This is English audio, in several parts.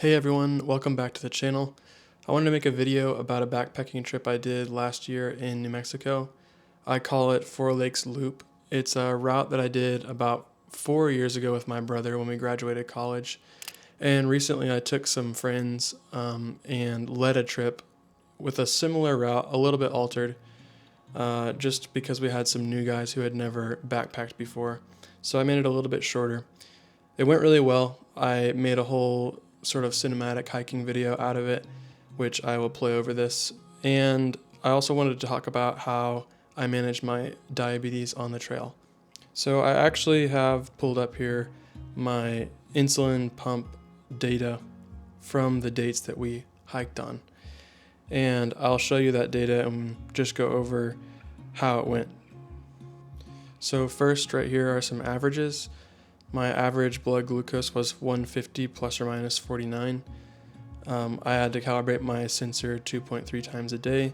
Hey everyone, welcome back to the channel. I wanted to make a video about a backpacking trip I did last year in New Mexico. I call it Four Lakes Loop. It's a route that I did about 4 years ago with my brother when we graduated college. And recently I took some friends and led a trip with a similar route, a little bit altered, just because we had some new guys who had never backpacked before. So I made it a little bit shorter. It went really well. I made a whole sort of cinematic hiking video out of it, which I will play over this. And I also wanted to talk about how I managed my diabetes on the trail. So I actually have pulled up here my insulin pump data from the dates that we hiked on. And I'll show you that data and just go over how it went. So first, right here are some averages. My average blood glucose was 150 plus or minus 49. I had to calibrate my sensor 2.3 times a day.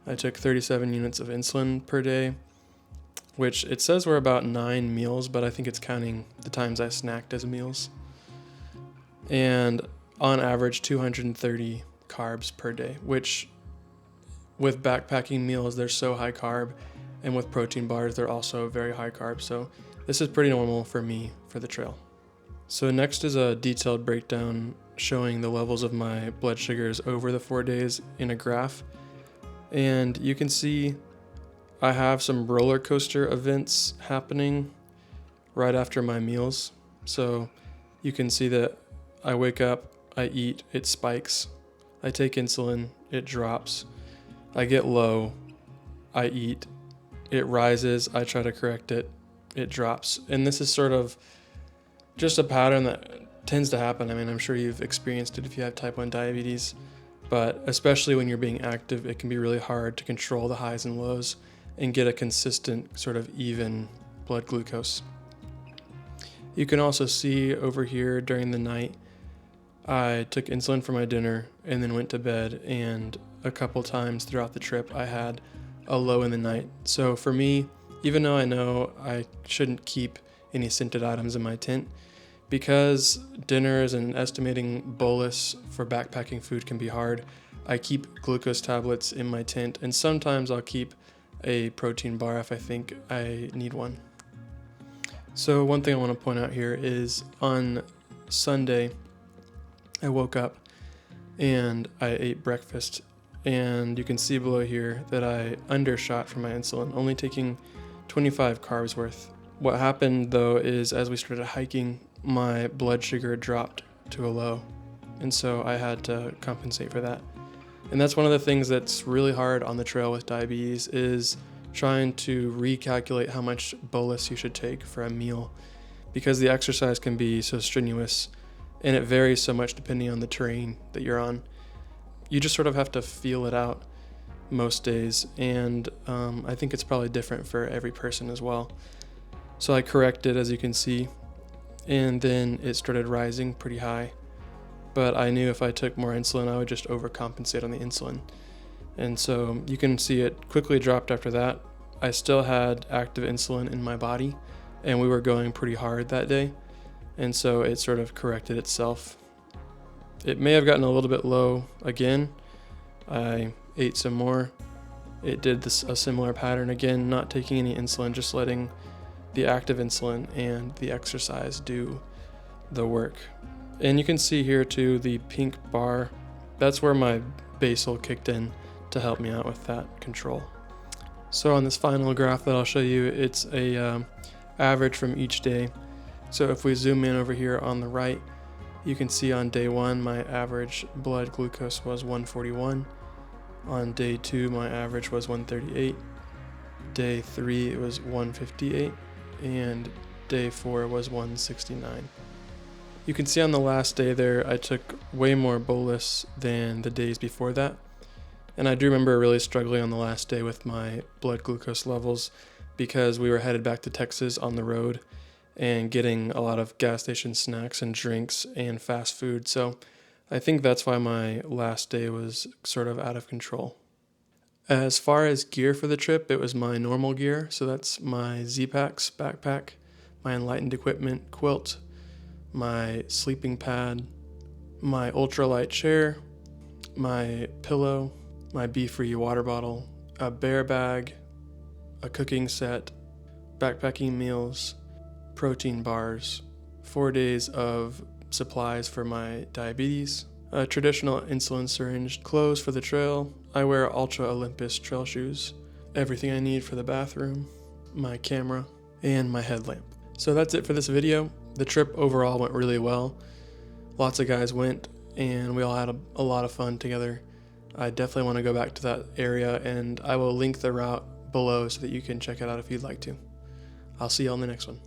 I took 37 units of insulin per day, which it says were about 9 meals, but I think it's counting the times I snacked as meals. And on average, 230 carbs per day, which with backpacking meals, they're so high carb, and with protein bars, they're also very high carb. So this is pretty normal for me for the trail. So next is a detailed breakdown showing the levels of my blood sugars over the 4 days in a graph. And you can see I have some roller coaster events happening right after my meals. So you can see that I wake up, I eat, it spikes. I take insulin, it drops. I get low, I eat, it rises, I try to correct it, it drops. And this is sort of just a pattern that tends to happen. I mean, I'm sure you've experienced it if you have type 1 diabetes, but especially when you're being active, it can be really hard to control the highs and lows and get a consistent sort of even blood glucose. You can also see over here during the night, I took insulin for my dinner and then went to bed, and a couple times throughout the trip, I had a low in the night. So for me, even though I know I shouldn't keep any scented items in my tent, because dinners and estimating bolus for backpacking food can be hard, I keep glucose tablets in my tent, and sometimes I'll keep a protein bar if I think I need one. So one thing I want to point out here is on Sunday, I woke up and I ate breakfast, and you can see below here that I undershot for my insulin, only taking 25 carbs worth. What happened though is as we started hiking, my blood sugar dropped to a low, and so I had to compensate for that. And that's one of the things that's really hard on the trail with diabetes, is trying to recalculate how much bolus you should take for a meal, because the exercise can be so strenuous and it varies so much depending on the terrain that you're on. You just sort of have to feel it out most days, and I think it's probably different for every person as well. So I corrected, as you can see, and then it started rising pretty high. But I knew if I took more insulin, I would just overcompensate on the insulin. And so you can see it quickly dropped after that. I still had active insulin in my body, and we were going pretty hard that day. And so it sort of corrected itself. It may have gotten a little bit low again. I ate some more. It did a similar pattern again, not taking any insulin, just letting the active insulin and the exercise do the work. And you can see here too, the pink bar, that's where my basal kicked in to help me out with that control. So on this final graph that I'll show you, it's a average from each day. So if we zoom in over here on the right, you can see on day 1, my average blood glucose was 141. On day 2, my average was 138. Day 3, it was 158. And day 4 was 169. You can see on the last day there, I took way more bolus than the days before that. And I do remember really struggling on the last day with my blood glucose levels, because we were headed back to Texas on the road and getting a lot of gas station snacks and drinks and fast food. So I think that's why my last day was sort of out of control. As far as gear for the trip, it was my normal gear. So that's my Z-Packs backpack, my Enlightened equipment quilt, my sleeping pad, my ultralight chair, my pillow, my Be-Free water bottle, a bear bag, a cooking set, backpacking meals, protein bars, 4 days of supplies for my diabetes, a traditional insulin syringe, clothes for the trail. I wear Ultra Olympus trail shoes, everything I need for the bathroom, my camera, and my headlamp. So that's it for this video. The trip overall went really well. Lots of guys went, and we all had a lot of fun together. I definitely want to go back to that area, and I will link the route below so that you can check it out if you'd like to. I'll see you on the next one.